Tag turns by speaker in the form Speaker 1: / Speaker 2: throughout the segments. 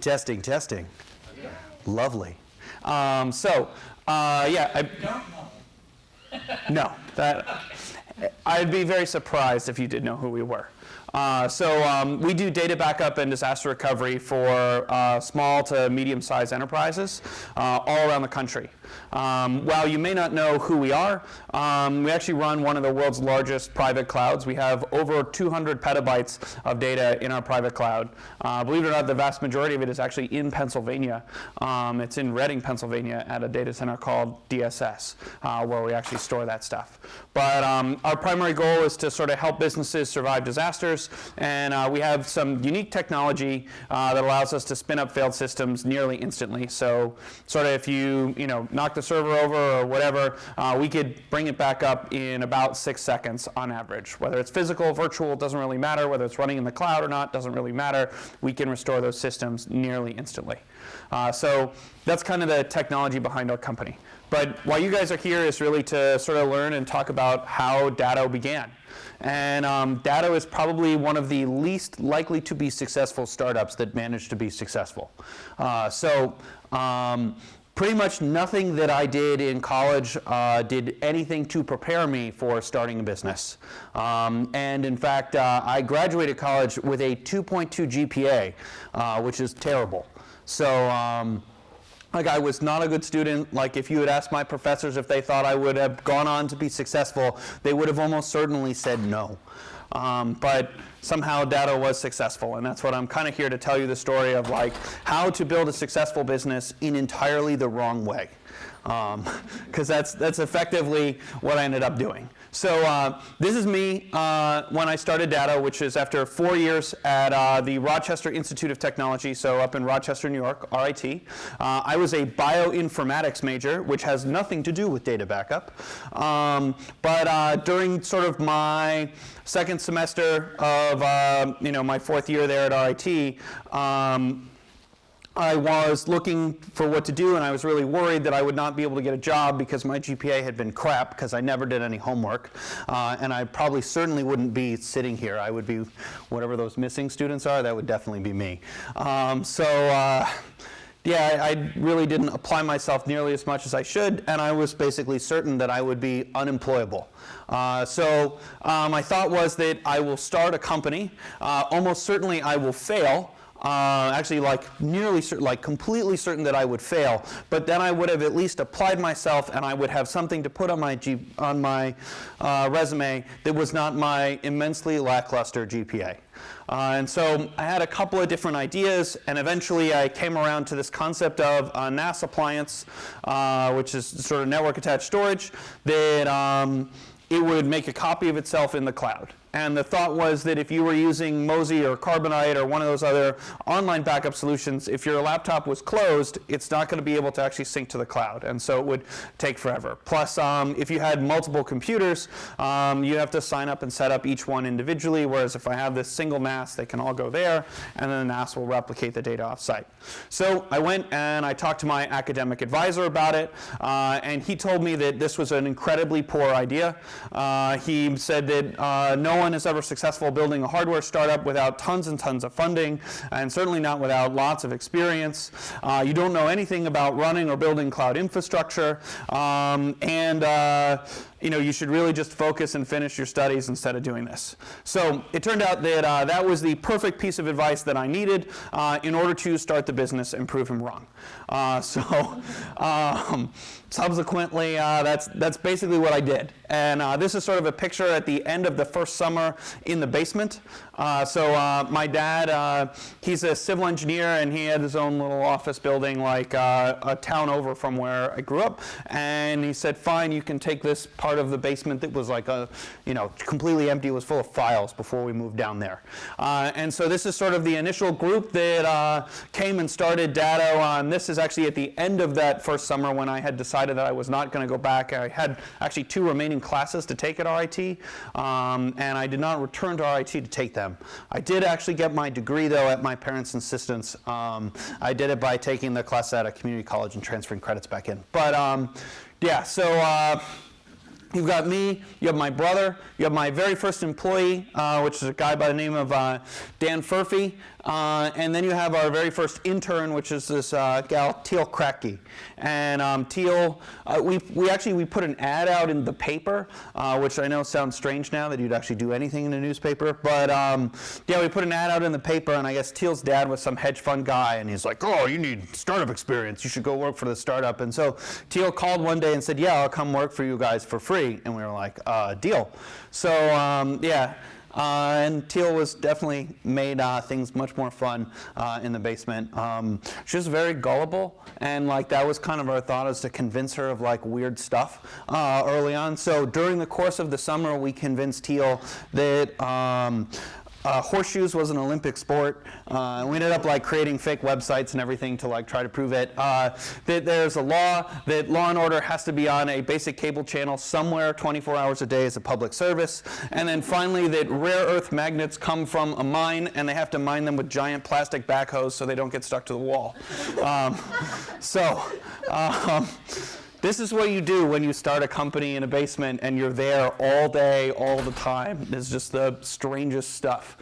Speaker 1: Testing, testing. Lovely. Yeah, no, I'd be very surprised if you did know who we were. We do data backup and disaster recovery for small to medium-sized enterprises all around the country. While you may not know who we are, we actually run one of the world's largest private clouds. We have over 200 petabytes of data in our private cloud. Believe it or not, the vast majority of it is actually in Pennsylvania. It's in Reading, Pennsylvania at a data center called DSS, where we actually store that stuff. But our primary goal is to sort of help businesses survive disasters, and we have some unique technology that allows us to spin up failed systems nearly instantly. So sort of if you knock the server over or whatever, we could bring it back up in about 6 seconds on average. Whether it's physical, virtual, doesn't really matter. Whether it's running in the cloud or not, doesn't really matter. We can restore those systems nearly instantly. So that's kind of the technology behind our company. But why you guys are here is really to sort of learn and talk about how Datto began. And Datto is probably one of the least likely to be successful startups that managed to be successful. Pretty much nothing that I did in college did anything to prepare me for starting a business. And in fact, I graduated college with a 2.2 GPA, which is terrible. So like, I was not a good student. Like, if you had asked my professors if they thought I would have gone on to be successful, they would have almost certainly said no. But somehow Datto was successful, and that's what I'm kind of here to tell you the story of, like, how to build a successful business in entirely the wrong way. Because that's effectively what I ended up doing. So this is me when I started Datto, which is after 4 years at the Rochester Institute of Technology, so up in Rochester, New York, RIT. I was a Bioinformatics major, which has nothing to do with data backup. But during sort of my second semester of my 4th year there at RIT, I was looking for what to do, and I was really worried that I would not be able to get a job because my GPA had been crap because I never did any homework. And I probably certainly wouldn't be sitting here. I would be whatever those missing students are. That would definitely be me. Yeah, I really didn't apply myself nearly as much as I should, and I was basically certain that I would be unemployable. My thought was that I will start a company. Almost certainly I will fail. Actually, completely certain that I would fail, but then I would have at least applied myself, and I would have something to put on my resume that was not my immensely lackluster GPA. And so I had a couple of different ideas, and eventually I came around to this concept of a NAS appliance, which is sort of network attached storage, that it would make a copy of itself in the cloud. And the thought was that if you were using Mozy or Carbonite or one of those other online backup solutions, if your laptop was closed, it's not going to be able to actually sync to the cloud. And so it would take forever. Plus, if you had multiple computers, you have to sign up and set up each one individually, whereas if I have this single NAS, they can all go there, and then the NAS will replicate the data off-site. So I went and I talked to my academic advisor about it, and he told me that this was an incredibly poor idea. He said that no one is ever successful building a hardware startup without tons and tons of funding, and certainly not without lots of experience. You don't know anything about running or building cloud infrastructure, you should really just focus and finish your studies instead of doing this. So it turned out that that was the perfect piece of advice that I needed in order to start the business and prove him wrong. Subsequently, that's basically what I did. And this is sort of a picture at the end of the first summer in the basement. My dad, he's a civil engineer, and he had his own little office building like a town over from where I grew up. And he said, fine, you can take this part of the basement that was like completely empty. It was full of files before we moved down there. And so this is sort of the initial group that came and started Datto. And this is actually at the end of that first summer when I had decided that I was not going to go back. I had actually 2 remaining classes to take at RIT, and I did not return to RIT to take them. I did actually get my degree, though, at my parents' insistence. I did it by taking the class at a community college and transferring credits back in. But You've got me, you have my brother, you have my very first employee, which is a guy by the name of Dan Furphy, and then you have our very first intern, which is this gal, Teal Kratky. And Teal, we put an ad out in the paper, which I know sounds strange now that you'd actually do anything in a newspaper, but yeah, we put an ad out in the paper, and I guess Teal's dad was some hedge fund guy, and he's like, oh, you need startup experience, you should go work for the startup. And so Teal called one day and said, yeah, I'll come work for you guys for free. And we were like, deal. So yeah, and Teal was definitely made things much more fun in the basement. She was very gullible, and like that was kind of our thought, is to convince her of like weird stuff early on. So during the course of the summer, we convinced Teal that horseshoes was an Olympic sport. We ended up like creating fake websites and everything to like try to prove it. That there's a law that Law and Order has to be on a basic cable channel somewhere 24 hours a day as a public service. And then finally that rare earth magnets come from a mine, and they have to mine them with giant plastic backhoes so they don't get stuck to the wall. This is what you do when you start a company in a basement and you're there all day, all the time. It's just the strangest stuff.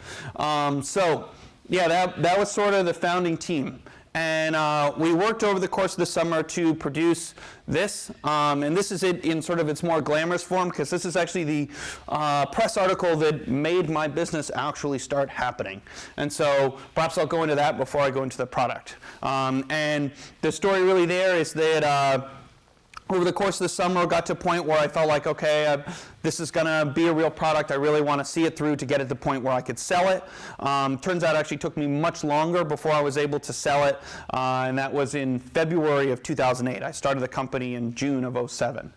Speaker 1: So yeah, that was sort of the founding team. And we worked over the course of the summer to produce this. And this is it in sort of its more glamorous form, because this is actually the press article that made my business actually start happening. And so perhaps I'll go into that before I go into the product. And the story really there is that over the course of the summer, got to a point where I felt like, okay, this is going to be a real product. I really want to see it through to get it to the point where I could sell it. Turns out it actually took me much longer before I was able to sell it, and that was in February of 2008. I started the company in June of 07.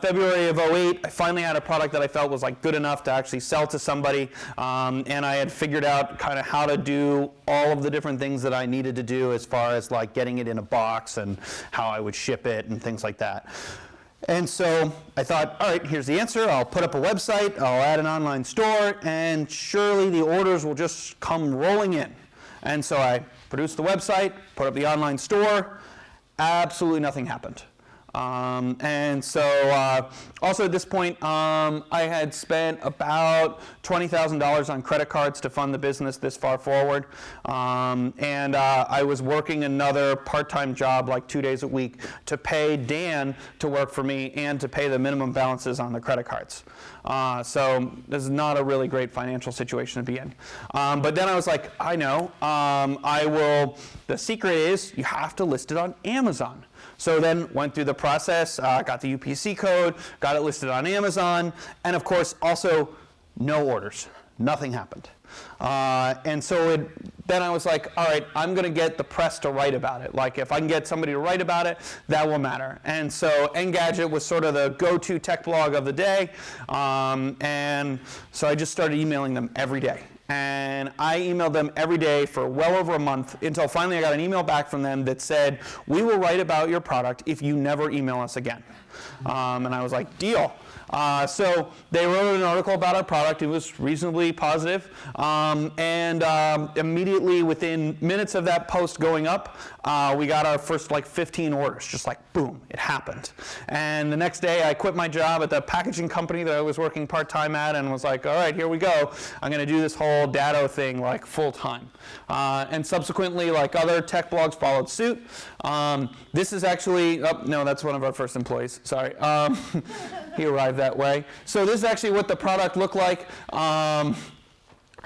Speaker 1: February of 08, I finally had a product that I felt was like good enough to actually sell to somebody, and I had figured out kind of how to do all of the different things that I needed to do as far as like getting it in a box and how I would ship it and things like that. And so I thought, all right, here's the answer. I'll put up a website, I'll add an online store, and surely the orders will just come rolling in. And so I produced the website, put up the online store, absolutely nothing happened. And so also at this point, I had spent about $20,000 on credit cards to fund the business this far forward. And I was working another part-time job, like 2 days a week, to pay Dan to work for me and to pay the minimum balances on the credit cards. So this is not a really great financial situation to be in. But then I was like, I know, the secret is you have to list it on Amazon. So then went through the process, got the UPC code, got it listed on Amazon, and of course also no orders. Nothing happened. And so then I was like, all right, I'm going to get the press to write about it. Like if I can get somebody to write about it, that will matter. And so Engadget was sort of the go-to tech blog of the day. And so I just started emailing them every day. And I emailed them every day for well over a month until finally I got an email back from them that said, we will write about your product if you never email us again. And I was like, deal. So they wrote an article about our product. It was reasonably positive. Immediately within minutes of that post going up, we got our first like 15 orders, just like boom, it happened. And the next day I quit my job at the packaging company that I was working part-time at and was like, all right, here we go. I'm going to do this whole Datto thing like full-time. And subsequently, like other tech blogs followed suit. This is actually, oh, no, that's one of our first employees, sorry. He arrived that way. So this is actually what the product looked like.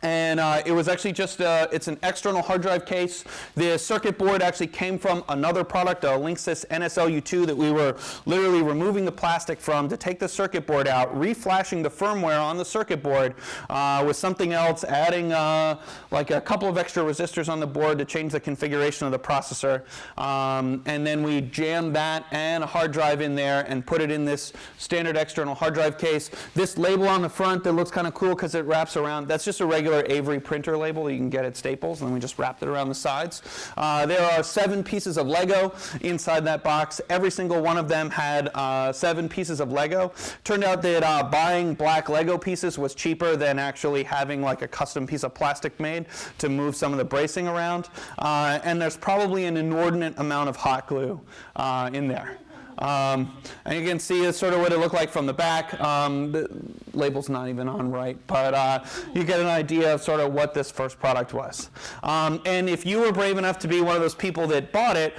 Speaker 1: It was actually just, it's an external hard drive case. The circuit board actually came from another product, a Linksys NSLU2 that we were literally removing the plastic from to take the circuit board out, reflashing the firmware on the circuit board with something else, adding like a couple of extra resistors on the board to change the configuration of the processor. And then we jammed that and a hard drive in there and put it in this standard external hard drive case. This label on the front that looks kind of cool because it wraps around, that's just a regular Avery printer label that you can get at Staples, and then we just wrapped it around the sides. There are 7 pieces of Lego inside that box. Every single one of them had 7 pieces of Lego. Turned out that buying black Lego pieces was cheaper than actually having like a custom piece of plastic made to move some of the bracing around. And there's probably an inordinate amount of hot glue in there. And you can see it's sort of what it looked like from the back. The label's not even on right, but you get an idea of sort of what this first product was. And if you were brave enough to be one of those people that bought it,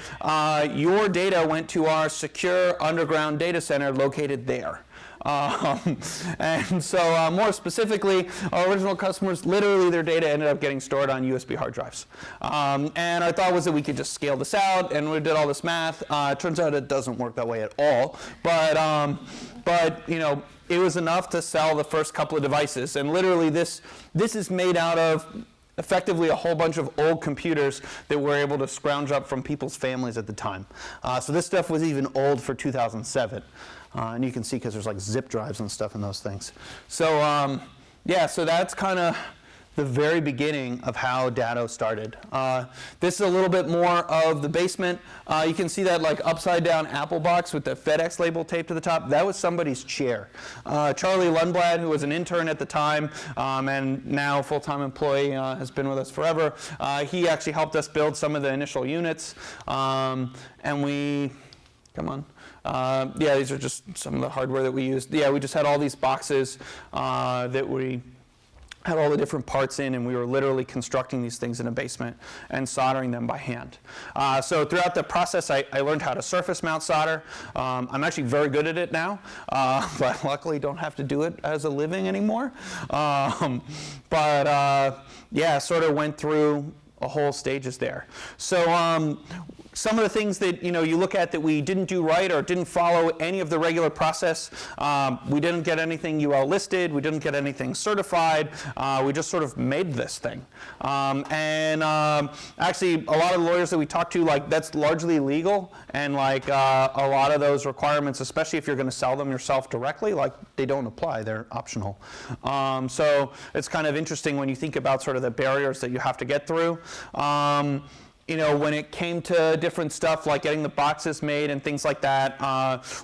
Speaker 1: your data went to our secure underground data center located there. And so more specifically, our original customers, literally their data ended up getting stored on USB hard drives. And our thought was that we could just scale this out, and we did all this math. It turns out it doesn't work that way at all. But you know, it was enough to sell the first couple of devices. And literally this is made out of effectively a whole bunch of old computers that we're able to scrounge up from people's families at the time. So this stuff was even old for 2007. And you can see because there's like zip drives and stuff in those things. So yeah, so that's kind of the very beginning of how Datto started. This is a little bit more of the basement. You can see that like upside down Apple box with the FedEx label taped to the top. That was somebody's chair. Charlie Lundblad, who was an intern at the time and now full-time employee, has been with us forever. He actually helped us build some of the initial units. And we, come on. Yeah, these are just some of the hardware that we used. Yeah, we just had all these boxes that we had all the different parts in, and we were literally constructing these things in a basement and soldering them by hand. So throughout the process, I learned how to surface mount solder. I'm actually very good at it now, but luckily don't have to do it as a living anymore. Yeah, sort of went through a whole stages there. So some of the things that you look at that we didn't do right or didn't follow any of the regular process. We didn't get anything UL listed. We didn't get anything certified. We just sort of made this thing. Actually, a lot of the lawyers that we talked to, like that's largely legal, and like a lot of those requirements, especially if you're going to sell them yourself directly, like they don't apply. They're optional. So it's kind of interesting when you think about sort of the barriers that you have to get through. When it came to different stuff like getting the boxes made and things like that,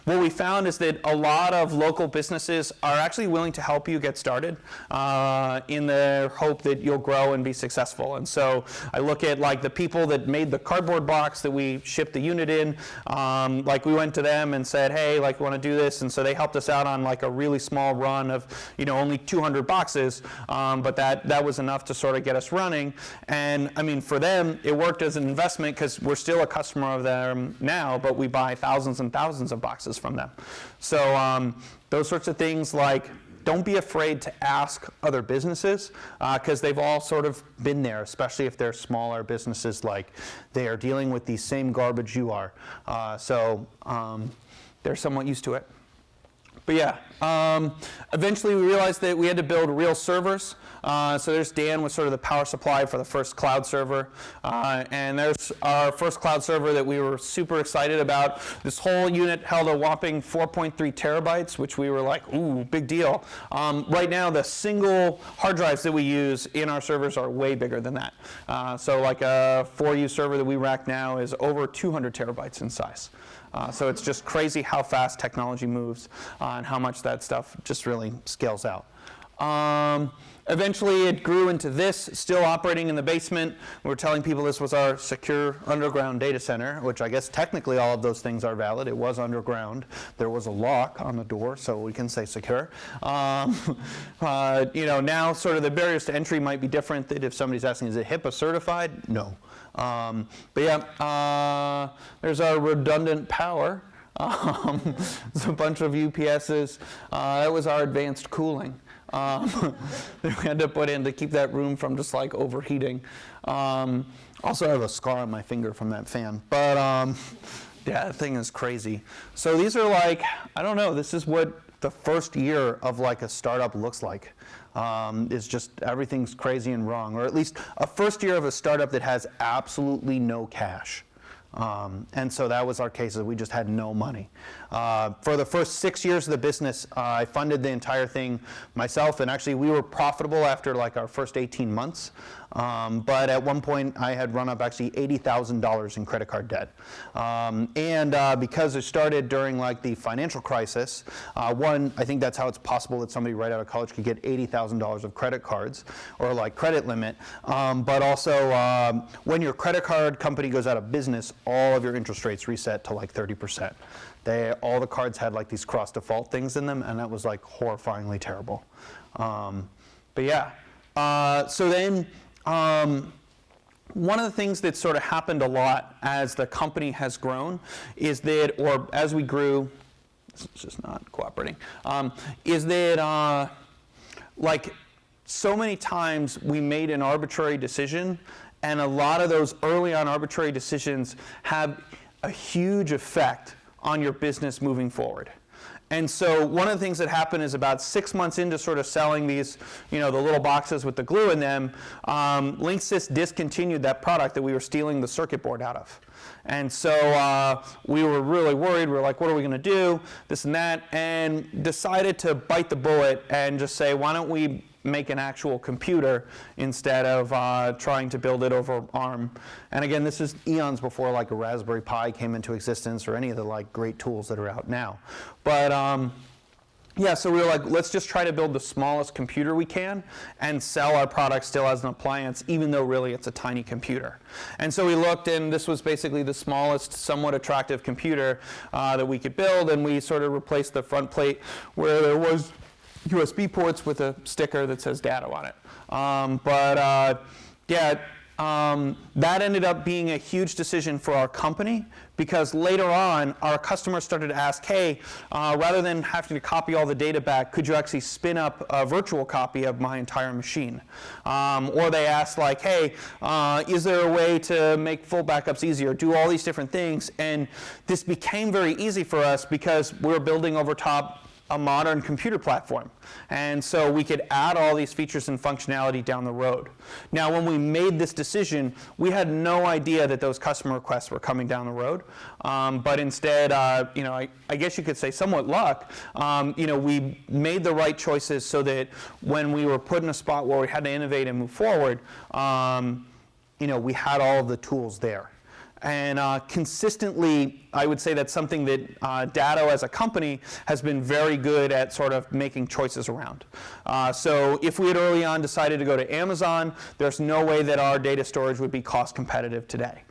Speaker 1: what we found is that a lot of local businesses are actually willing to help you get started in the hope that you'll grow and be successful. And so I look at like the people that made the cardboard box that we shipped the unit in, like we went to them and said, hey, like we want to do this. And so they helped us out on like a really small run of, only 200 boxes, but that was enough to sort of get us running. And I mean, for them, it worked as an investment because we're still a customer of them now, but we buy thousands and thousands of boxes from them. So those sorts of things, like don't be afraid to ask other businesses because they've all sort of been there, especially if they're smaller businesses, like they are dealing with the same garbage you are. So they're somewhat used to it. But yeah, eventually we realized that we had to build real servers. So there's Dan with sort of the power supply for the first cloud server. And there's our first cloud server that we were super excited about. This whole unit held a whopping 4.3 terabytes, which we were like, ooh, big deal. Right now, the single hard drives that we use in our servers are way bigger than that. So like a 4U server that we rack now is over 200 terabytes in size. So it's just crazy how fast technology moves and how much that stuff just really scales out. Eventually it grew into this, still operating in the basement. We were telling people this was our secure underground data center, which I guess technically all of those things are valid. It was underground. There was a lock on the door, so we can say secure. Now sort of the barriers to entry might be different. That if somebody's asking, is it HIPAA certified? No. But yeah, there's our redundant power. There's a bunch of UPSs. That was our advanced cooling. That we had to put in to keep that room from just like overheating. Also, I have a scar on my finger from that fan. But yeah, that thing is crazy. So these are like, I don't know, this is what the first year of like a startup looks like. Is just everything's crazy and wrong, or at least a first year of a startup that has absolutely no cash. And so that was our case. We just had no money. For the first 6 years of the business, I funded the entire thing myself, and actually we were profitable after like our first 18 months. But at one point, I had run up actually $80,000 in credit card debt. Because it started during like the financial crisis, one, I think that's how it's possible that somebody right out of college could get $80,000 of credit cards or like credit limit. But also, when your credit card company goes out of business, all of your interest rates reset to like 30%. All the cards had like these cross default things in them, and that was like horrifyingly terrible. But yeah, so then one of the things that sort of happened a lot as the company has grown is that, or as we grew, this is just not cooperating, is that like so many times we made an arbitrary decision, and a lot of those early on arbitrary decisions have a huge effect on your business moving forward. And so one of the things that happened is about 6 months into sort of selling these, the little boxes with the glue in them, Linksys discontinued that product that we were stealing the circuit board out of. And so we were really worried. We were like, what are we going to do? This and that. And decided to bite the bullet and just say, why don't we make an actual computer instead of trying to build it over ARM. And again, this is eons before like a Raspberry Pi came into existence or any of the like great tools that are out now. But yeah, so we were like, let's just try to build the smallest computer we can and sell our product still as an appliance, even though really it's a tiny computer. And so we looked, and this was basically the smallest, somewhat attractive computer that we could build, and we sort of replaced the front plate where there was USB ports with a sticker that says Datto on it. That ended up being a huge decision for our company, because later on our customers started to ask, hey, rather than having to copy all the data back, could you actually spin up a virtual copy of my entire machine? Or they asked like, hey, is there a way to make full backups easier, do all these different things? And this became very easy for us because we're building over top a modern computer platform. And so we could add all these features and functionality down the road. Now, when we made this decision, we had no idea that those customer requests were coming down the road. But instead, I guess you could say somewhat luck, we made the right choices so that when we were put in a spot where we had to innovate and move forward, we had all of the tools there. And consistently, I would say that's something that Datto as a company has been very good at sort of making choices around. So if we had early on decided to go to Amazon, there's no way that our data storage would be cost competitive today.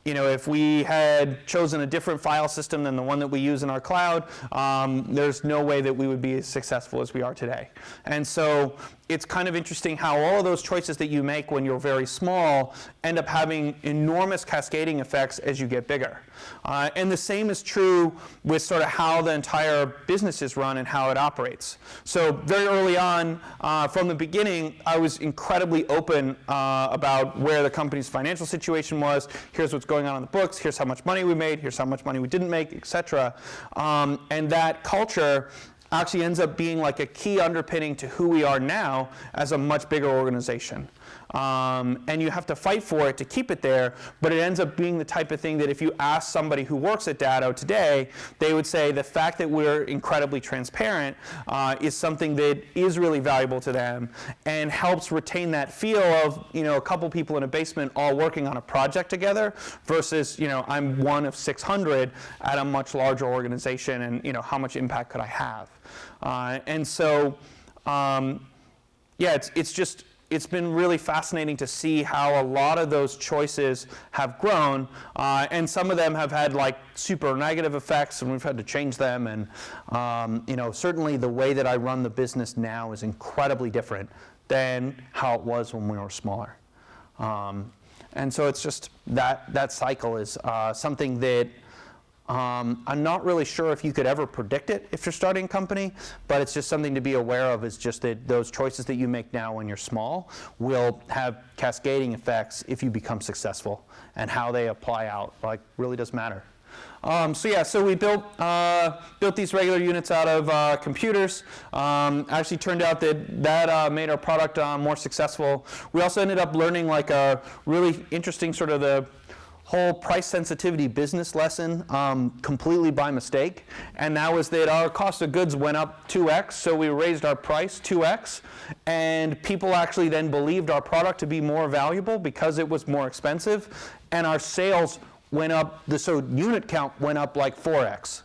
Speaker 1: If we had chosen a different file system than the one that we use in our cloud, there's no way that we would be as successful as we are today. And so it's kind of interesting how all of those choices that you make when you're very small end up having enormous cascading effects as you get bigger. And the same is true with sort of how the entire business is run and how it operates. So very early on, from the beginning, I was incredibly open about where the company's financial situation was. Here's what's going on in the books. Here's how much money we made. Here's how much money we didn't make, et cetera. And that culture actually ends up being like a key underpinning to who we are now as a much bigger organization. And you have to fight for it to keep it there, but it ends up being the type of thing that if you ask somebody who works at Datto today, they would say the fact that we're incredibly transparent is something that is really valuable to them and helps retain that feel of a couple people in a basement all working on a project together versus I'm one of 600 at a much larger organization, and how much impact could I have? And so it's been really fascinating to see how a lot of those choices have grown, and some of them have had like super negative effects, and we've had to change them. And certainly the way that I run the business now is incredibly different than how it was when we were smaller. And so it's just that cycle is something that I'm not really sure if you could ever predict it if you're starting a company, but it's just something to be aware of, is just that those choices that you make now when you're small will have cascading effects if you become successful, and how they apply out really does matter. So we built these regular units out of computers. Actually turned out that made our product more successful. We also ended up learning a really interesting sort of the whole price sensitivity business lesson completely by mistake, and that was that our cost of goods went up 2x, so we raised our price 2x, and people actually then believed our product to be more valuable because it was more expensive, and our sales went up, so unit count went up like 4x.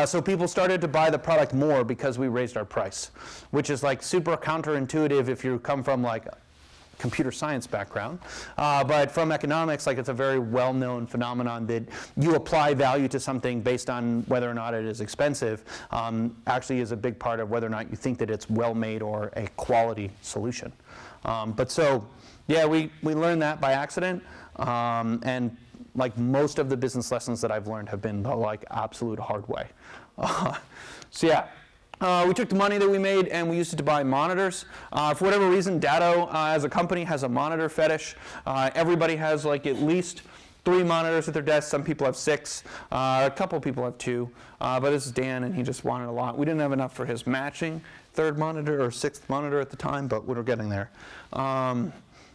Speaker 1: So people started to buy the product more because we raised our price, which is like super counterintuitive if you come from like computer science background, but from economics, like it's a very well-known phenomenon that you apply value to something based on whether or not it is expensive, actually is a big part of whether or not you think that it's well-made or a quality solution. But so, yeah, we learned that by accident, and like most of the business lessons that I've learned have been the like absolute hard way. So yeah. We took the money that we made and we used it to buy monitors. For whatever reason, Datto as a company has a monitor fetish. Everybody has like at least 3 monitors at their desk. Some people have 6. A couple people have 2. But this is Dan, and he just wanted a lot. We didn't have enough for his matching 3rd monitor or 6th monitor at the time, but we were getting there.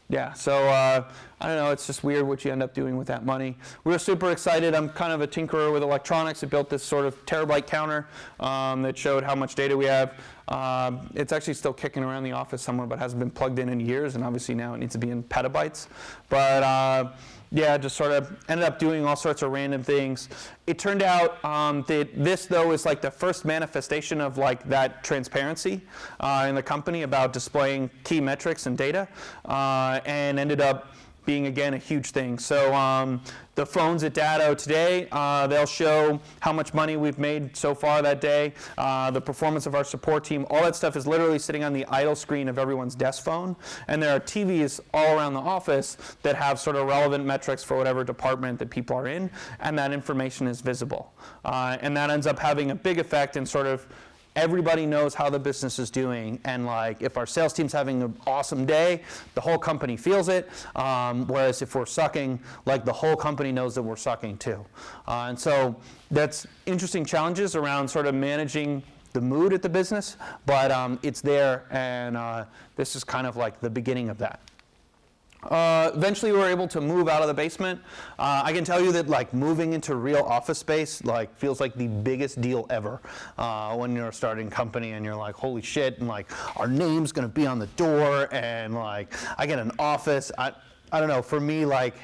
Speaker 1: Yeah, so I don't know, it's just weird what you end up doing with that money. We were super excited. I'm kind of a tinkerer with electronics. I built this sort of terabyte counter that showed how much data we have. It's actually still kicking around the office somewhere, but hasn't been plugged in years, and obviously now it needs to be in petabytes. But yeah, just sort of ended up doing all sorts of random things. It turned out that this, though, is like the first manifestation of like that transparency in the company about displaying key metrics and data, and ended up being, again, a huge thing. So the phones at Datto today, they'll show how much money we've made so far that day, the performance of our support team. All that stuff is literally sitting on the idle screen of everyone's desk phone. And there are TVs all around the office that have sort of relevant metrics for whatever department that people are in, and that information is visible. And that ends up having a big effect in sort of everybody knows how the business is doing, and like if our sales team's having an awesome day, the whole company feels it, whereas if we're sucking, like the whole company knows that we're sucking too. And so that's interesting challenges around sort of managing the mood at the business, but it's there, and this is kind of like the beginning of that. Eventually we were able to move out of the basement. I can tell you that like moving into real office space like feels like the biggest deal ever when you're starting a company and you're like, holy shit, and like our name's gonna be on the door, and like I get an office. I don't know, for me, like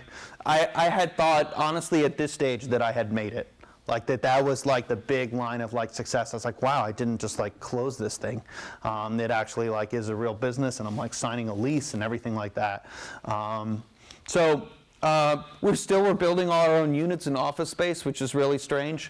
Speaker 1: I had thought honestly at this stage that I had made it. Like that was like the big line of like success. I was like, wow, I didn't just like close this thing. It actually like is a real business, and I'm like signing a lease and everything like that. So we're building all our own units in office space, which is really strange.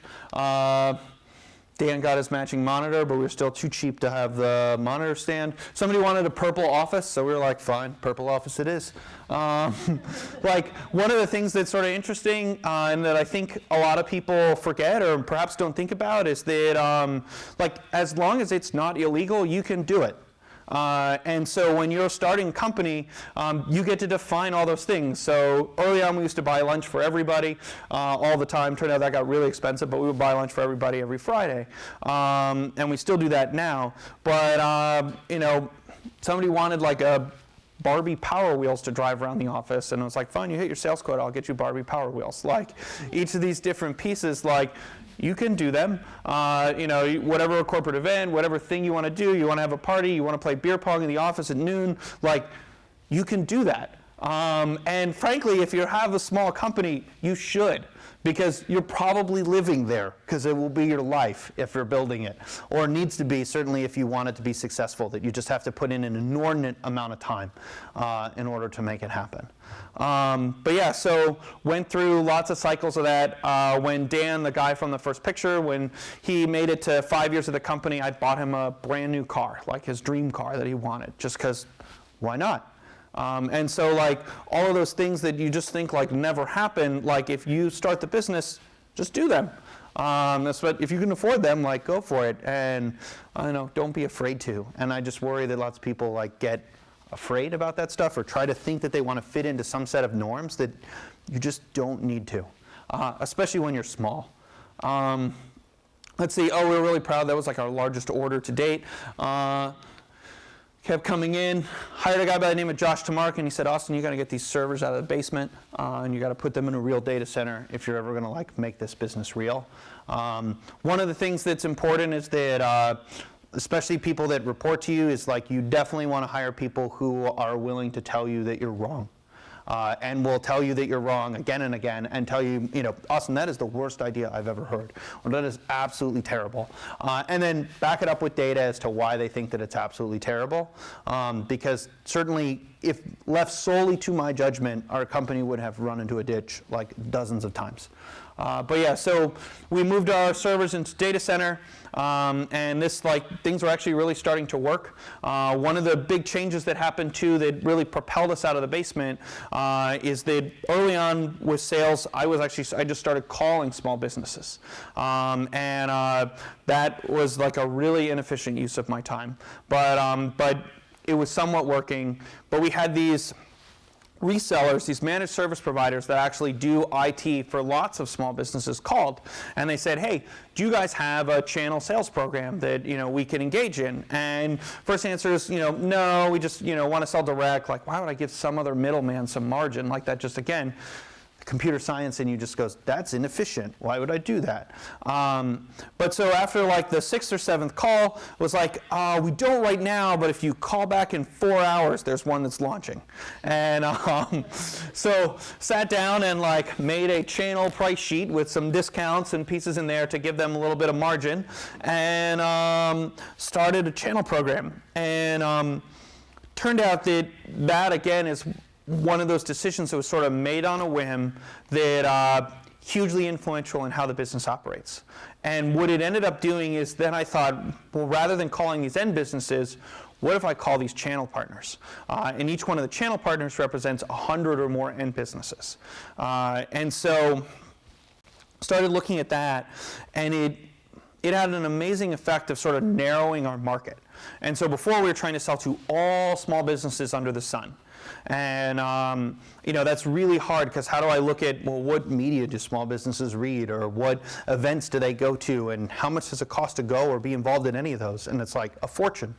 Speaker 1: Dan got his matching monitor, but we were still too cheap to have the monitor stand. Somebody wanted a purple office, so we were like, fine, purple office it is. Like one of the things that's sort of interesting and that I think a lot of people forget or perhaps don't think about is that like as long as it's not illegal, you can do it. And so when you're starting a company, you get to define all those things. So early on we used to buy lunch for everybody all the time. Turned out that got really expensive, but we would buy lunch for everybody every Friday. And we still do that now. But you know, somebody wanted like a Barbie Power Wheels to drive around the office, and I was like, fine, you hit your sales quota, I'll get you Barbie Power Wheels. Like each of these different pieces, like you can do them. You know, whatever corporate event, whatever thing you want to do, you want to have a party, you want to play beer pong in the office at noon, like you can do that. And frankly, if you have a small company, you should, because you're probably living there, because it will be your life if you're building it, or needs to be, certainly if you want it to be successful, that you just have to put in an inordinate amount of time in order to make it happen. But yeah, so went through lots of cycles of that. When Dan, the guy from the first picture, when he made it to 5 years of the company, I bought him a brand new car, like his dream car that he wanted, just because, why not? And so like all of those things that you just think like never happen, like if you start the business, just do them. That's what, if you can afford them, like go for it. And I don't know, don't be afraid to. And I just worry that lots of people like get afraid about that stuff or try to think that they want to fit into some set of norms that you just don't need to, especially when you're small. Let's see, oh, we're really proud. That was like our largest order to date. kept coming in, hired a guy by the name of Josh Tamark, and he said, Austin, you got to get these servers out of the basement, and you got to put them in a real data center if you're ever going to like make this business real. One of the things that's important is that especially people that report to you is like you definitely want to hire people who are willing to tell you that you're wrong. And will tell you that you're wrong again and again and tell you, Austin, that is the worst idea I've ever heard, or that is absolutely terrible. And then back it up with data as to why they think that it's absolutely terrible. Because certainly, if left solely to my judgment, our company would have run into a ditch like dozens of times. But yeah, so we moved our servers into data center, and things were actually really starting to work. One of the big changes that happened too that really propelled us out of the basement is that early on with sales, I just started calling small businesses, and that was like a really inefficient use of my time. But it was somewhat working. But we had these resellers, these managed service providers that actually do IT for lots of small businesses called, and they said, hey, do you guys have a channel sales program that we can engage in? And first answer is no, we just want to sell direct. Like, why would I give some other middleman some margin? Like that just again, computer science in you just goes, that's inefficient. Why would I do that? But so after like the 6th or 7th call, it was like, we don't right now, but if you call back in 4 hours, there's one that's launching. And so sat down and like made a channel price sheet with some discounts and pieces in there to give them a little bit of margin, and started a channel program. And turned out that again is one of those decisions that was sort of made on a whim that hugely influential in how the business operates. And what it ended up doing is then I thought, well, rather than calling these end businesses, what if I call these channel partners? And each one of the channel partners represents 100 or more end businesses. And so started looking at that, and it had an amazing effect of sort of narrowing our market. And so before we were trying to sell to all small businesses under the sun. And that's really hard, because how do I look at, well, what media do small businesses read, or what events do they go to, and how much does it cost to go or be involved in any of those? And it's like a fortune.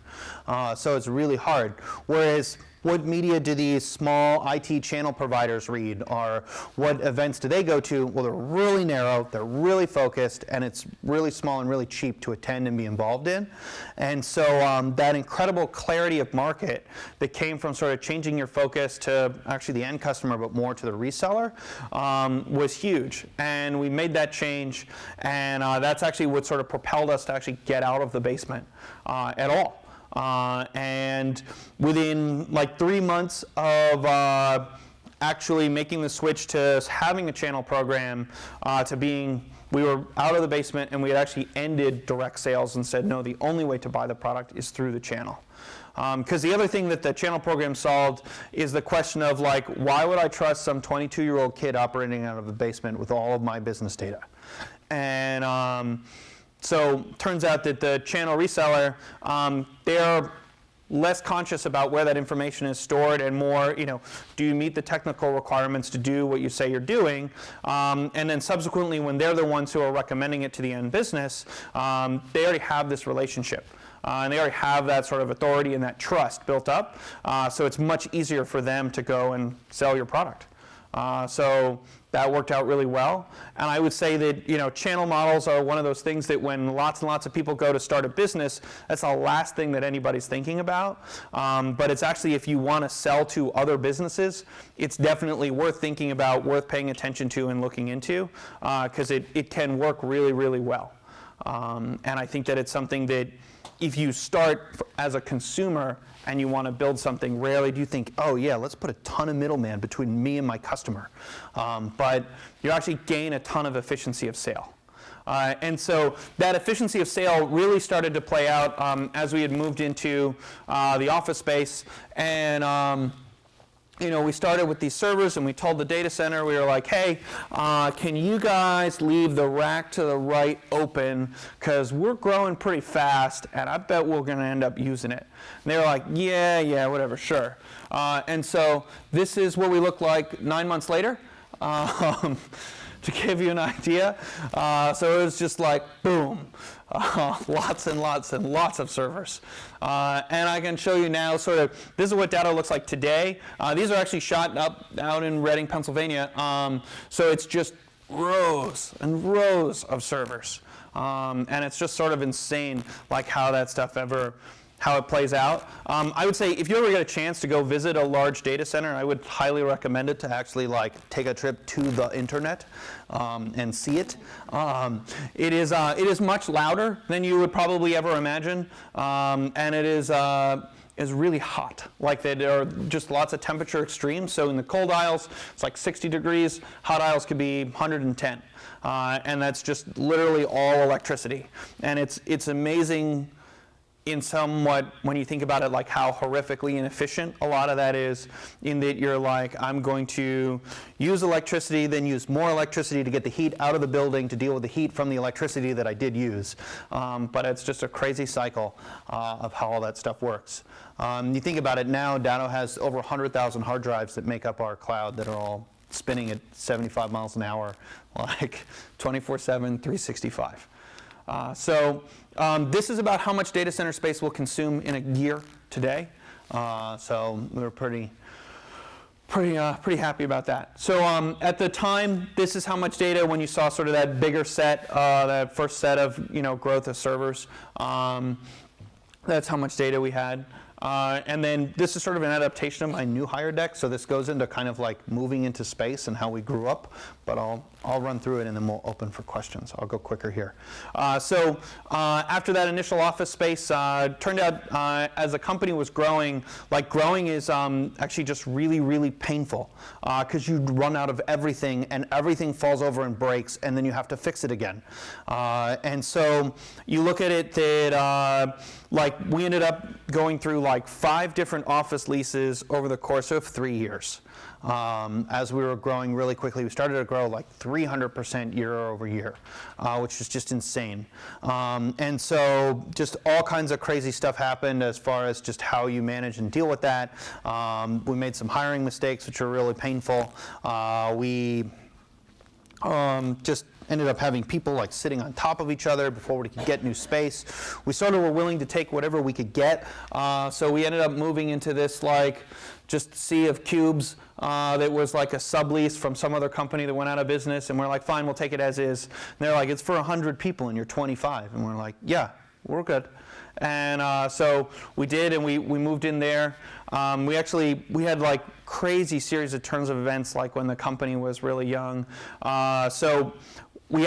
Speaker 1: So it's really hard. Whereas, what media do these small IT channel providers read, or what events do they go to? Well, they're really narrow, they're really focused, and it's really small and really cheap to attend and be involved in. And so that incredible clarity of market that came from sort of changing your focus to actually the end customer, but more to the reseller, was huge. And we made that change, and that's actually what sort of propelled us to actually get out of the basement at all. And within like 3 months of actually making the switch to having a channel program, we were out of the basement, and we had actually ended direct sales and said, no, the only way to buy the product is through the channel. Because the other thing that the channel program solved is the question of like, why would I trust some 22-year-old kid operating out of the basement with all of my business data? And so turns out that the channel reseller, they're less conscious about where that information is stored, and more, do you meet the technical requirements to do what you say you're doing? And then subsequently, when they're the ones who are recommending it to the end business, they already have this relationship. And they already have that sort of authority and that trust built up. So it's much easier for them to go and sell your product. So that worked out really well. And I would say that channel models are one of those things that when lots and lots of people go to start a business, that's the last thing that anybody's thinking about. But it's actually, if you want to sell to other businesses, it's definitely worth thinking about, worth paying attention to and looking into, because it can work really, really well. And I think that it's something that if you start as a consumer and you want to build something, rarely do you think, oh yeah, let's put a ton of middleman between me and my customer. But you actually gain a ton of efficiency of sale. And so that efficiency of sale really started to play out as we had moved into the office space. And we started with these servers, and we told the data center, we were like, hey, can you guys leave the rack to the right open, because we're growing pretty fast, and I bet we're going to end up using it. And they were like, yeah, whatever, sure. And so this is what we look like 9 months later. to give you an idea. So it was just like, boom, lots and lots and lots of servers. And I can show you now sort of, this is what Datto looks like today. These are actually shot up out in Reading, Pennsylvania. So it's just rows and rows of servers. And it's just sort of insane, like how that stuff how it plays out. I would say if you ever get a chance to go visit a large data center, I would highly recommend it to actually like take a trip to the internet and see it. It is much louder than you would probably ever imagine, and it is really hot. Like there are just lots of temperature extremes. So in the cold aisles, it's like 60 degrees. Hot aisles could be 110. And that's just literally all electricity. And it's amazing in somewhat, when you think about it, like how horrifically inefficient a lot of that is, in that you're like, I'm going to use electricity, then use more electricity to get the heat out of the building to deal with the heat from the electricity that I did use. But it's just a crazy cycle of how all that stuff works. You think about it now, Datto has over 100,000 hard drives that make up our cloud that are all spinning at 75 miles an hour, like 24/7, 365. So this is about how much data center space we'll consume in a year today. So we're pretty happy about that. So at the time, this is how much data when you saw sort of that bigger set, that first set of growth of servers. That's how much data we had. And then this is sort of an adaptation of my new hire deck. So this goes into kind of like moving into space and how we grew up. But I'll run through it and then we'll open for questions. I'll go quicker here. So after that initial office space, turned out as the company was growing, like growing is actually just really, really painful because you run out of everything and everything falls over and breaks and then you have to fix it again. And so you look at it that like we ended up going through like 5 different office leases over the course of 3 years. As we were growing really quickly, we started to grow like 300% year over year, which is just insane. And so just all kinds of crazy stuff happened as far as just how you manage and deal with that. We made some hiring mistakes, which are really painful. We just ended up having people like sitting on top of each other before we could get new space. We sort of were willing to take whatever we could get. So we ended up moving into this like just sea of cubes that was like a sublease from some other company that went out of business. And we're like, fine, we'll take it as is. And they're like, it's for 100 people and you're 25. And we're like, yeah, we're good. And so we did, and we moved in there. We had like crazy series of turns of events like when the company was really young. So we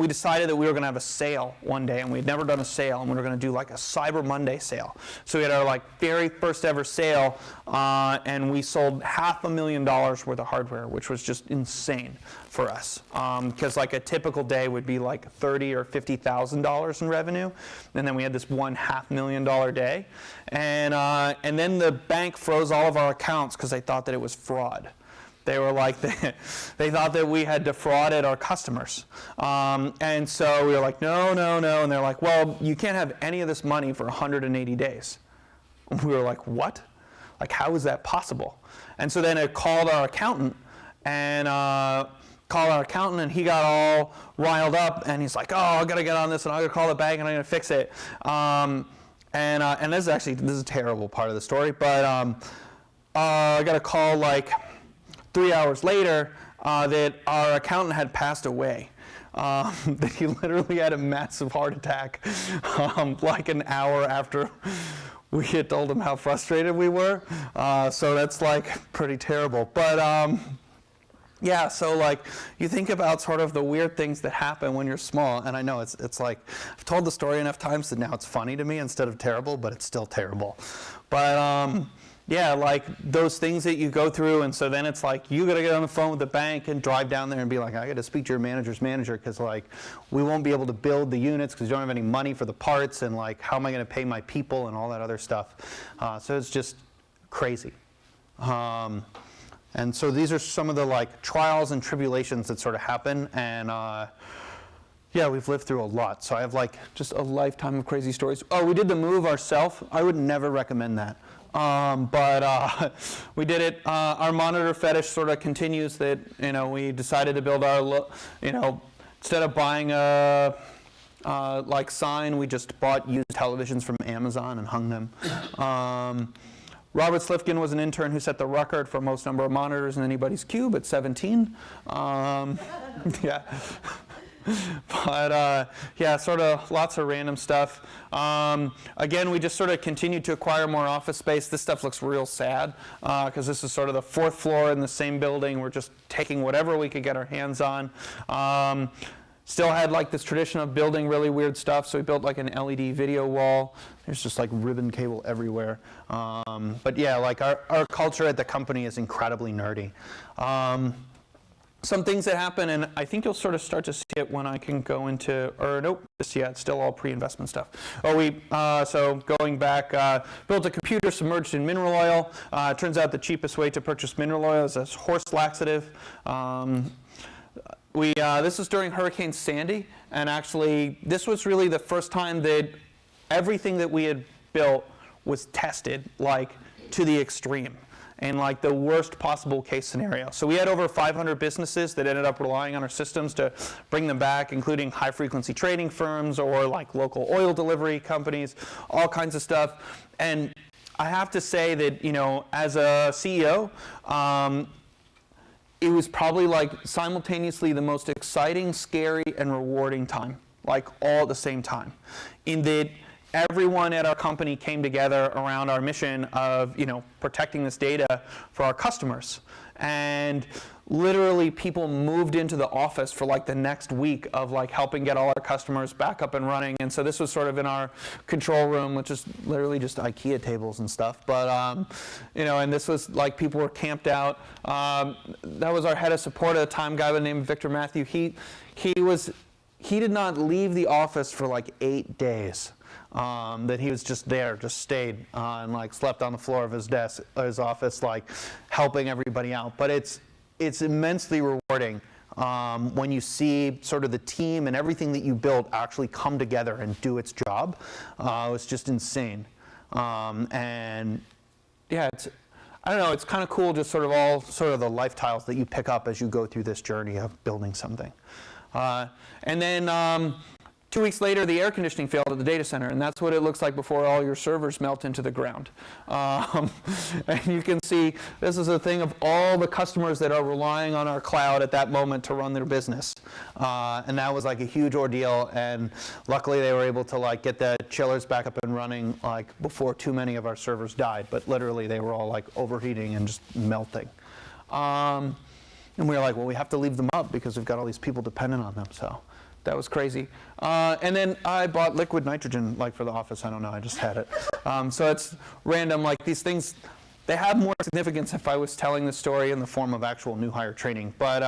Speaker 1: decided that we were going to have a sale one day, and we'd never done a sale, and we were going to do like a Cyber Monday sale. So we had our like very first ever sale, and we sold $500,000 worth of hardware, which was just insane for us, because like a typical day would be like $30,000 or $50,000 in revenue, and then we had this one $500,000 day, and then the bank froze all of our accounts because they thought that it was fraud. They were like, they thought that we had defrauded our customers. And so we were like, no. And they're like, well, you can't have any of this money for 180 days. And we were like, what? Like, how is that possible? And so then I called our accountant, and he got all riled up, and he's like, oh, I got to get on this, and I'm going to call the bank, and I'm going to fix it. And this is a terrible part of the story, but I got a call like 3 hours later that our accountant had passed away. That he literally had a massive heart attack like an hour after we had told him how frustrated we were. So that's like pretty terrible. But yeah, so like you think about sort of the weird things that happen when you're small, and I know it's like I've told the story enough times that now it's funny to me instead of terrible, but it's still terrible. But yeah, like those things that you go through, and so then it's like you got to get on the phone with the bank and drive down there and be like, I got to speak to your manager's manager because like we won't be able to build the units because you don't have any money for the parts, and like how am I going to pay my people and all that other stuff. So it's just crazy. And so these are some of the like trials and tribulations that sort of happen, and yeah, we've lived through a lot. So I have like just a lifetime of crazy stories. Oh, we did the move ourselves. I would never recommend that. But we did it. Our monitor fetish sort of continues that, we decided to build our, instead of buying a like sign, we just bought used televisions from Amazon and hung them. Robert Slifkin was an intern who set the record for most number of monitors in anybody's cube at 17. Yeah. But yeah, sort of lots of random stuff. Again, we just sort of continued to acquire more office space. This stuff looks real sad because this is sort of the 4th floor in the same building. We're just taking whatever we could get our hands on. Still had like this tradition of building really weird stuff, so we built like an LED video wall. There's just like ribbon cable everywhere. But yeah, like our culture at the company is incredibly nerdy. Some things that happen, and I think you'll sort of start to see it when I can go into, or nope, yeah, it's still all pre-investment stuff. So going back, built a computer submerged in mineral oil. Turns out the cheapest way to purchase mineral oil is a horse laxative. This was during Hurricane Sandy, and actually this was really the first time that everything that we had built was tested like to the extreme in like the worst possible case scenario. So we had over 500 businesses that ended up relying on our systems to bring them back, including high frequency trading firms or like local oil delivery companies, all kinds of stuff. And I have to say that, as a CEO, it was probably like simultaneously the most exciting, scary, and rewarding time, like all at the same time, in that everyone at our company came together around our mission of, protecting this data for our customers. And literally people moved into the office for like the next week of like helping get all our customers back up and running. And so this was sort of in our control room, which is literally just IKEA tables and stuff. But, and this was like people were camped out. That was our head of support at the time, a guy by the name of Victor Matthew. He did not leave the office for like 8 days. That he was just there, just stayed and like slept on the floor of his desk, his office, like helping everybody out. But it's immensely rewarding when you see sort of the team and everything that you built actually come together and do its job. It's just insane. And yeah, I don't know, it's kind of cool, just sort of all sort of the life tiles that you pick up as you go through this journey of building something. And then 2 weeks later, the air conditioning failed at the data center, and that's what it looks like before all your servers melt into the ground. And you can see this is a thing of all the customers that are relying on our cloud at that moment to run their business. And that was like a huge ordeal, and luckily they were able to like get the chillers back up and running like before too many of our servers died, but literally they were all like overheating and just melting. And we were like, well, we have to leave them up because we've got all these people dependent on them, so. That was crazy. And then I bought liquid nitrogen, like for the office. I don't know, I just had it. So it's random, like these things, they have more significance if I was telling the story in the form of actual new hire training. But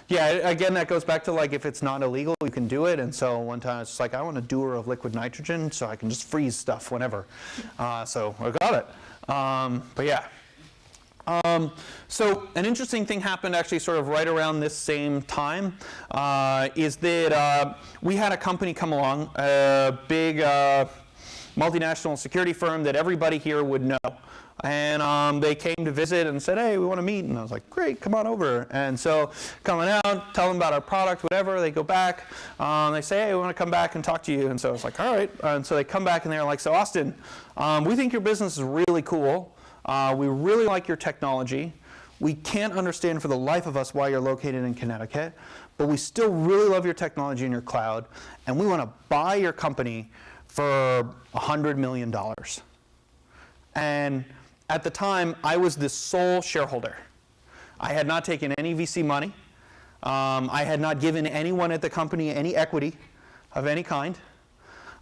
Speaker 1: yeah, again, that goes back to like if it's not illegal, you can do it. And so one time it's just like, I want a doer of liquid nitrogen so I can just freeze stuff whenever. So I got it. But yeah. So an interesting thing happened actually sort of right around this same time is that we had a company come along, a big multinational security firm that everybody here would know. And they came to visit and said, hey, we want to meet. And I was like, great, come on over. And so coming out, tell them about our product, whatever. They go back. They say, hey, we want to come back and talk to you. And so I was like, all right. And so they come back and they're like, so Austin, we think your business is really cool. We really like your technology. We can't understand for the life of us why you're located in Connecticut, but we still really love your technology and your cloud, and we want to buy your company for $100 million. And at the time, I was the sole shareholder. I had not taken any VC money. I had not given anyone at the company any equity of any kind,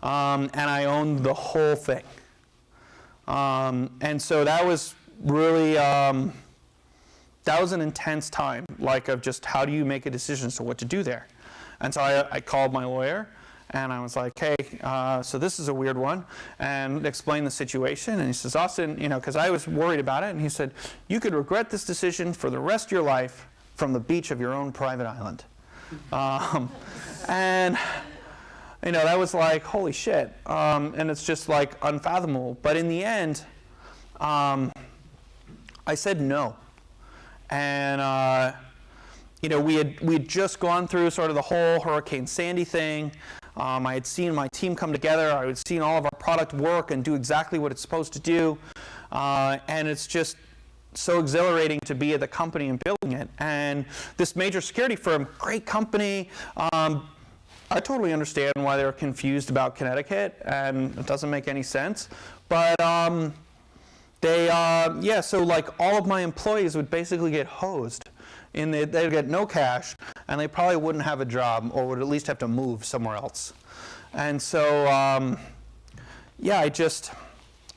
Speaker 1: and I owned the whole thing. And so that was really, that was an intense time, like of just how do you make a decision as to what to do there. And so I called my lawyer, and I was like, hey, so this is a weird one, and explained the situation. And he says, Austin, because I was worried about it, and he said, you could regret this decision for the rest of your life from the beach of your own private island. And that was like, holy shit. And it's just like unfathomable. But in the end, I said no. And we had just gone through sort of the whole Hurricane Sandy thing. I had seen my team come together. I had seen all of our product work and do exactly what it's supposed to do. And it's just so exhilarating to be at the company and building it. And this major security firm, great company. I totally understand why they're confused about Connecticut, and it doesn't make any sense. But so like all of my employees would basically get hosed. They'd get no cash, and they probably wouldn't have a job, or would at least have to move somewhere else. And so, I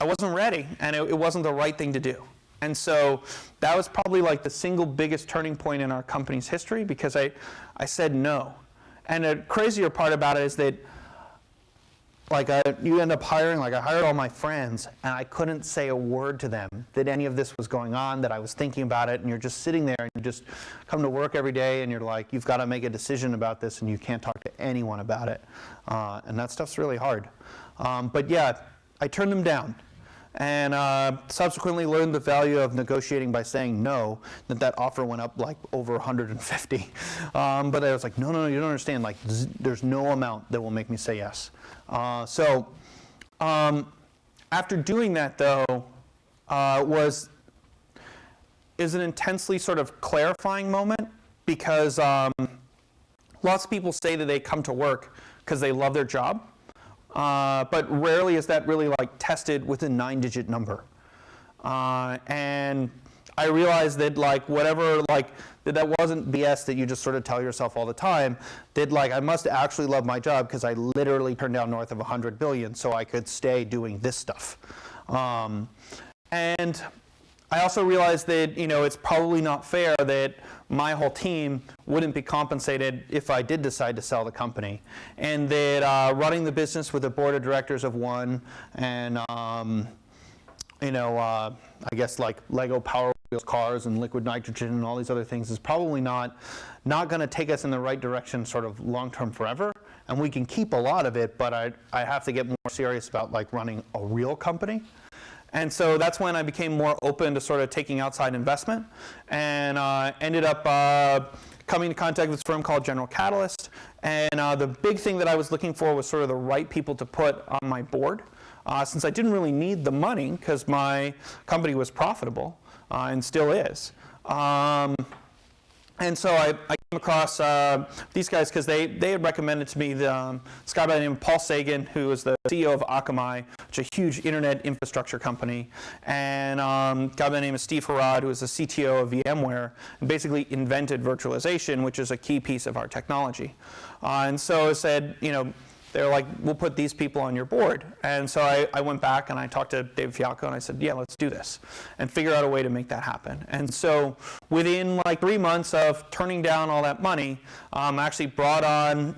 Speaker 1: wasn't ready, and it wasn't the right thing to do. And so that was probably like the single biggest turning point in our company's history, because I said no. And the crazier part about it is that you end up hiring, I hired all my friends, and I couldn't say a word to them that any of this was going on, that I was thinking about it, and you're just sitting there, and you just come to work every day, and you're like, you've got to make a decision about this, and you can't talk to anyone about it. And that stuff's really hard. But yeah, I turned them down. And subsequently learned the value of negotiating by saying no, that offer went up over 150. But I was like, no, you don't understand. There's no amount that will make me say yes. After doing that, though, is an intensely sort of clarifying moment, because lots of people say that they come to work because they love their job. But rarely is that really tested with a 9-digit number. And I realized that that wasn't BS that you just sort of tell yourself all the time, that I must actually love my job, because I literally turned down north of 100 billion so I could stay doing this stuff. And I also realized that it's probably not fair that my whole team wouldn't be compensated if I did decide to sell the company, and that running the business with a board of directors of one, and I guess Lego Power Wheels cars and liquid nitrogen and all these other things is probably not going to take us in the right direction sort of long term forever. And we can keep a lot of it, but I have to get more serious about running a real company. And so that's when I became more open to sort of taking outside investment, and ended up coming into contact with this firm called General Catalyst. And the big thing that I was looking for was sort of the right people to put on my board, since I didn't really need the money, because my company was profitable and still is. And so I came across these guys because they had recommended to me this guy by the name of Paul Sagan, who is the CEO of Akamai, which is a huge internet infrastructure company, and a guy by the name of Steve Harrod, who is the CTO of VMware, and basically invented virtualization, which is a key piece of our technology. And so I said, they're like, we'll put these people on your board. And so I went back and I talked to Dave Fialco and I said, yeah, let's do this and figure out a way to make that happen. And so within 3 months of turning down all that money, I actually brought on,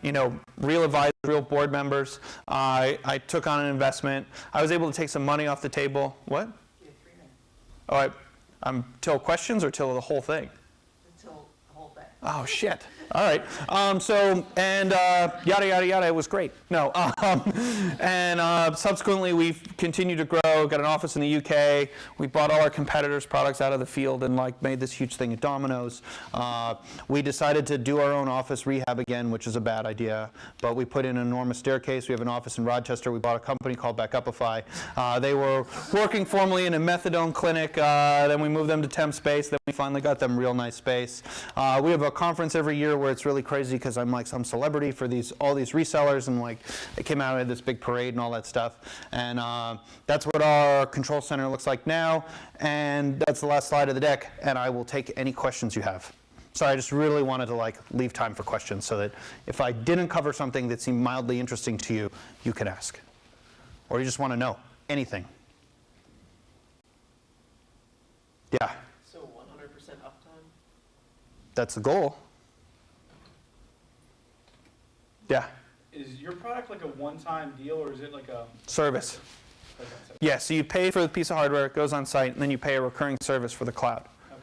Speaker 1: real advisors, real board members. I took on an investment. I was able to take some money off the table. What?
Speaker 2: You have 3 minutes.
Speaker 1: All right. Till questions or till the whole thing?
Speaker 2: Till the whole thing.
Speaker 1: Oh, shit. All right. Yada, yada, yada. It was great. No. Subsequently, we've continued to grow, got an office in the UK. We bought all our competitors' products out of the field and made this huge thing at Domino's. We decided to do our own office rehab again, which is a bad idea. But we put in an enormous staircase. We have an office in Rochester. We bought a company called Backupify. They were working formerly in a methadone clinic. Then we moved them to temp space. Then we finally got them real nice space. We have a conference every year where it's really crazy because I'm some celebrity for all these resellers, and they came out at this big parade and all that stuff. And that's what our control center looks like now. And that's the last slide of the deck. And I will take any questions you have. Sorry, I just really wanted to leave time for questions so that if I didn't cover something that seemed mildly interesting to you, you could ask. Or you just want to know anything. Yeah.
Speaker 2: So 100% uptime?
Speaker 1: That's the goal. Yeah.
Speaker 3: Is your product a one-time deal, or is it a
Speaker 1: service? Yeah, so you pay for the piece of hardware, it goes on site, and then you pay a recurring service for the cloud.
Speaker 3: Okay.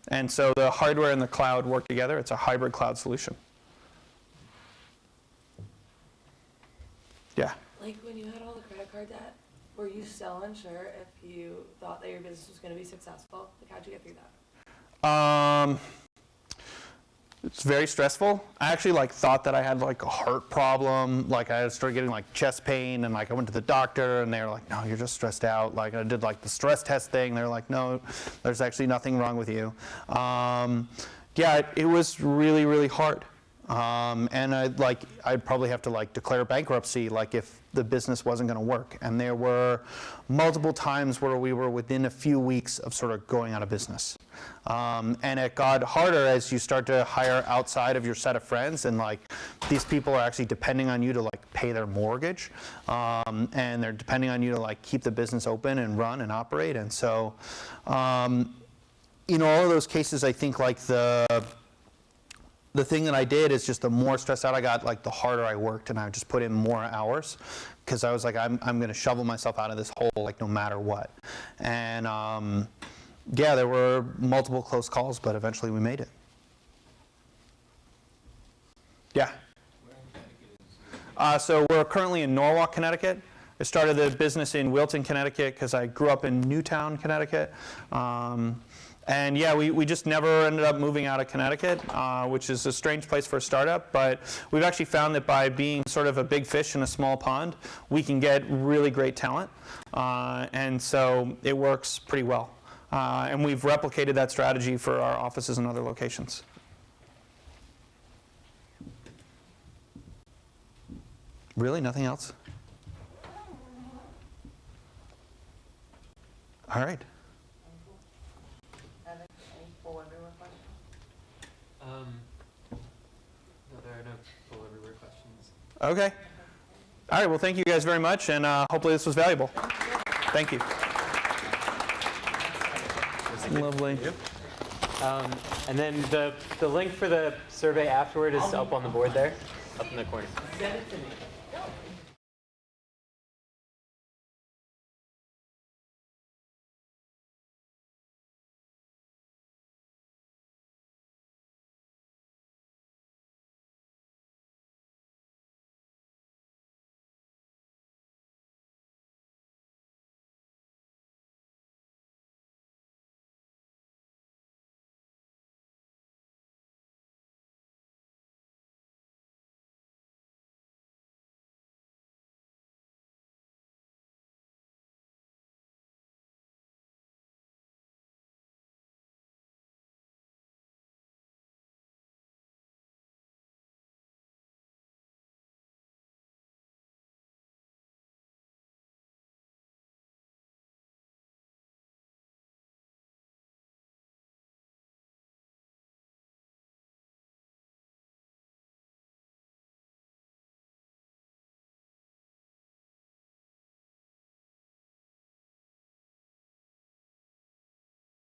Speaker 1: And so the hardware and the cloud work together. It's a hybrid cloud solution. Yeah.
Speaker 4: When you had all the credit card debt, Were you still unsure if you thought that your business was going to be successful? Like, how'd you get through that?
Speaker 1: It's very stressful. I actually thought that I had a heart problem. I started getting chest pain, and I went to the doctor, and they were like, "No, you're just stressed out." I did the stress test thing. They were like, "No, there's actually nothing wrong with you." Yeah, it was really, really hard. And I'd probably have to declare bankruptcy if the business wasn't going to work. And there were multiple times where we were within a few weeks of sort of going out of business. And it got harder as you start to hire outside of your set of friends, and these people are actually depending on you to pay their mortgage, and they're depending on you to keep the business open and run and operate. And so, in all of those cases, I think the thing that I did is just the more stressed out I got, the harder I worked, and I just put in more hours, because I was like, I'm going to shovel myself out of this hole no matter what. And yeah, there were multiple close calls, but eventually we made it. Yeah. So we're currently in Norwalk, Connecticut. I started the business in Wilton, Connecticut, because I grew up in Newtown, Connecticut. And yeah, we just never ended up moving out of Connecticut, which is a strange place for a startup. But we've actually found that by being sort of a big fish in a small pond, we can get really great talent. And so it works pretty well. And we've replicated that strategy for our offices in other locations. Really? Nothing else? All right.
Speaker 2: Any full everywhere questions?
Speaker 5: No, there are no full everywhere questions.
Speaker 1: Okay. All right. Well, thank you guys very much, and hopefully this was valuable. Thank you. Lovely.
Speaker 5: And then the link for the survey afterward is up on the board there, up in the corner.
Speaker 2: Send it to me.